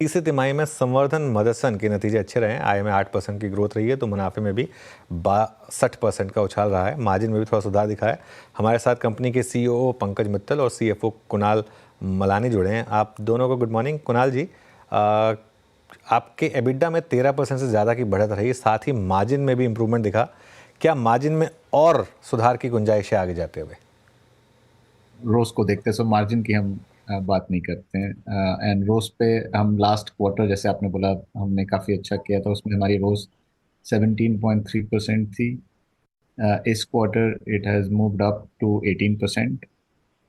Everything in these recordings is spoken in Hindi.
तीसरी तिमाही में संवर्धन मदरसन के नतीजे अच्छे रहे हैं। आय में 8% की ग्रोथ रही है, तो मुनाफे में भी 62% का उछाल रहा है। मार्जिन में भी थोड़ा सुधार दिखा है। हमारे साथ कंपनी के सीईओ पंकज मित्तल और सीएफओ कुणाल मलानी जुड़े हैं। आप दोनों को गुड मॉर्निंग। कुणाल जी, आपके एबिडा में 13% से ज़्यादा की बढ़त रही, साथ ही मार्जिन में भी इम्प्रूवमेंट दिखा। क्या मार्जिन में और सुधार की गुंजाइश है आगे जाते हुए? रोज को देखते हैं, सो मार्जिन की हम बात नहीं करते हैं। एंड रोज पे हम लास्ट क्वार्टर, जैसे आपने बोला, हमने काफ़ी अच्छा किया था। उसमें हमारी रोज 17.3% थी। इस quarter it has moved up to 18%।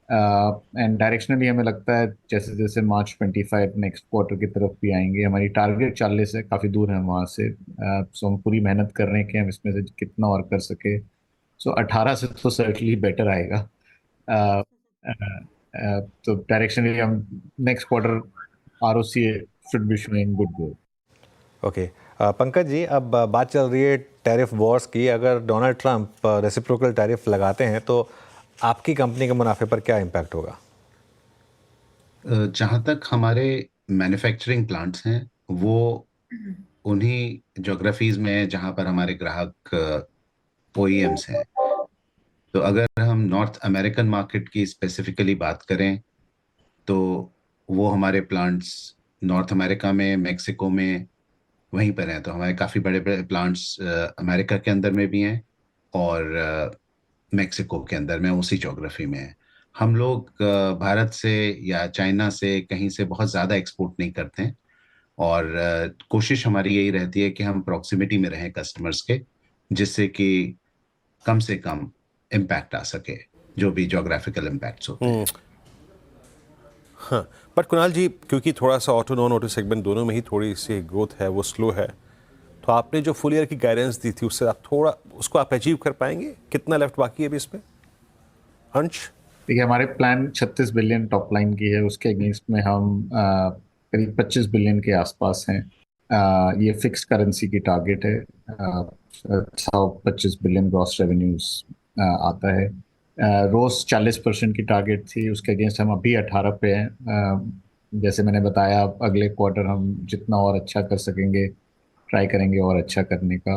And directionally हमें लगता है जैसे जैसे मार्च 25 नेक्स्ट क्वार्टर की तरफ भी आएंगे, हमारी टारगेट 40 है, काफ़ी दूर है वहाँ से। सो हम पूरी मेहनत कर रहे हैं कि हम इसमें से कितना और कर सके। सो 18 से तो सर्टनली बेटर आएगा। uh, तो डायरेक्शनली हम next quarter ROC should be showing good growth. Okay, Pankaj ji, अब बात चल रही है टैरिफ वॉर्स की। अगर डोनाल्ड ट्रंप रेसिप्रोकल टैरिफ लगाते हैं तो आपकी कंपनी के मुनाफे पर क्या इम्पैक्ट होगा? जहाँ तक हमारे मैन्युफैक्चरिंग प्लांट्स हैं, वो उन्हीं ज्योग्राफीज में है जहाँ पर हमारे ग्राहक ओईएम्स हैं। तो अगर हम नॉर्थ अमेरिकन मार्केट की स्पेसिफिकली बात करें, तो वो हमारे प्लांट्स नॉर्थ अमेरिका में, मेक्सिको में वहीं पर हैं। तो हमारे काफ़ी बड़े बड़े प्लांट्स अमेरिका के अंदर में भी हैं और मेक्सिको के अंदर में, उसी ज्योग्राफी में है। हम लोग भारत से या चाइना से कहीं से बहुत ज़्यादा एक्सपोर्ट नहीं करते हैं और कोशिश हमारी यही रहती है कि हम प्रॉक्सिमिटी में रहें कस्टमर्स के, जिससे कि कम से कम इम्पैक्ट आ सके, जो भी जोग्राफिकल इम्पैक्ट्स होते हैं। हाँ, बट कुणाल जी, क्योंकि थोड़ा सा ऑटो नॉन ऑटो सेगमेंट दोनों में ही थोड़ी सी ग्रोथ है, वो स्लो है, तो आपने जो फुल ईयर की गाइडेंस दी थी उससे आप थोड़ा उसको आप अचीव कर पाएंगे? कितना लेफ्ट बाकी है अभी इसमें अंश? देखिए, हमारे प्लान 36 बिलियन टॉप लाइन की है। उसके अगेंस्ट में हम करीब 25 बिलियन के आसपास हैं। ये फिक्स करेंसी की टारगेट है। 25 बिलियन ग्रॉस रेवेन्यूज आता है। रोज 40% की टारगेट थी, उसके अगेंस्ट हम अभी 18 पे हैं। जैसे मैंने बताया, अगले क्वार्टर हम जितना और अच्छा कर सकेंगे ट्राई करेंगे और अच्छा करने का।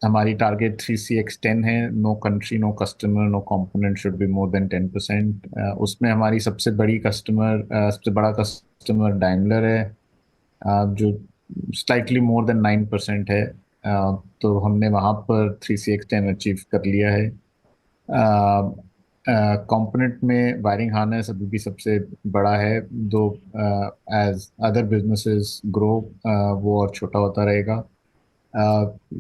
हमारी टारगेट 3CX10 है। No country, no customer, no component should be more than 10%। उसमें हमारी सबसे बड़ा कस्टमर डाइमलर है, जो स्लाइटली मोर देन 9% है। तो हमने वहाँ पर 3CX10 अचीव कर लिया है। कंपोनेंट में वायरिंग हार्नेस अभी भी सबसे बड़ा है, दो एज अदर बिजनेसेस ग्रो वो और छोटा होता रहेगा।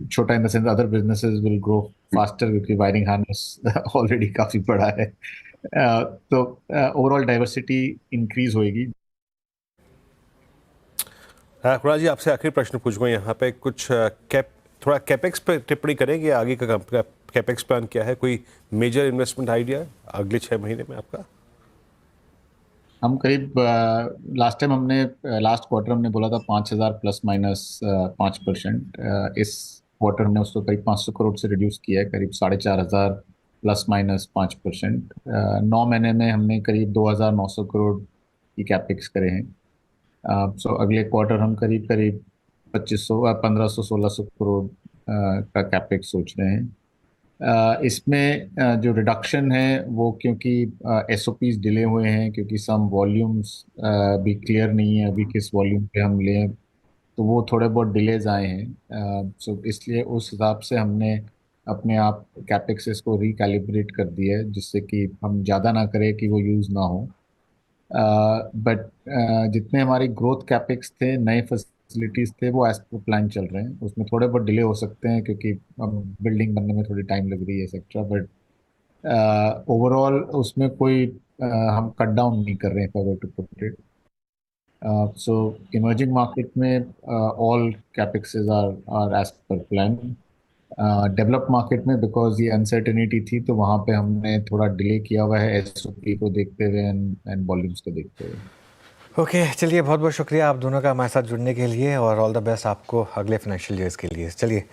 छोटा in the sense other businesses will grow faster, क्योंकि वायरिंग हार्नेस ऑलरेडी काफी बड़ा है। तो ओवरऑल डाइवर्सिटी इंक्रीज होएगी। कुणाल जी, आपसे आखिरी प्रश्न पूछूंगा यहाँ पे। कुछ थोड़ा कैपेक्स पे टिप्पणी करेंगे? आगे का कैपेक्स प्लान क्या है? कोई मेजर इन्वेस्टमेंट आइडिया अगले 6 महीने में आपका? हम करीब लास्ट टाइम हमने लास्ट क्वार्टर हमने बोला था 5,000 प्लस माइनस 5%। इस क्वार्टर हमने उसको करीब 500 करोड़ से रिड्यूस किया है, करीब 4,500 प्लस माइनस 5%। 9 महीने में हमने करीब 2,900 करोड़ की कैपेक्स करे हैं। सो अगले क्वार्टर हम करीब करीब 2,500 1,500 1,600 करोड़ का कैपेक्स सोच रहे हैं। इसमें जो रिडक्शन है वो क्योंकि एसओपीज डिले हुए हैं, क्योंकि सम वॉल्यूम्स भी क्लियर नहीं है अभी किस वॉल्यूम पे हम लें, तो वो थोड़े बहुत डिलेज आए हैं। सो इसलिए उस हिसाब से हमने अपने आप कैपेक्सेस को रिकैलिब्रेट कर दिया है, जिससे कि हम ज़्यादा ना करें कि वो यूज़ ना हो। बट जितने हमारे ग्रोथ कैपेक्स थे, नए फैसिलिटीज थे, वो एज पर प्लान चल रहे हैं। उसमें थोड़े बहुत डिले हो सकते हैं क्योंकि बिल्डिंग बनने में थोड़ी टाइम लग रही है एक्सेट्रा, बट ओवरऑल उसमें कोई हम कट डाउन नहीं कर रहे हैं for to put it. So emerging market में all capexes are as per plan. Develop market में बिकॉज ये अनसर्टेनिटी थी, तो वहाँ पे हमने थोड़ा डिले किया हुआ है एसओपी को देखते हुए एंड वॉल्यूम्स को देखते हुए। ओके, चलिए, बहुत बहुत शुक्रिया आप दोनों का हमारे साथ जुड़ने के लिए और ऑल द बेस्ट आपको अगले फाइनेंशियल ईयर्स के लिए। चलिए।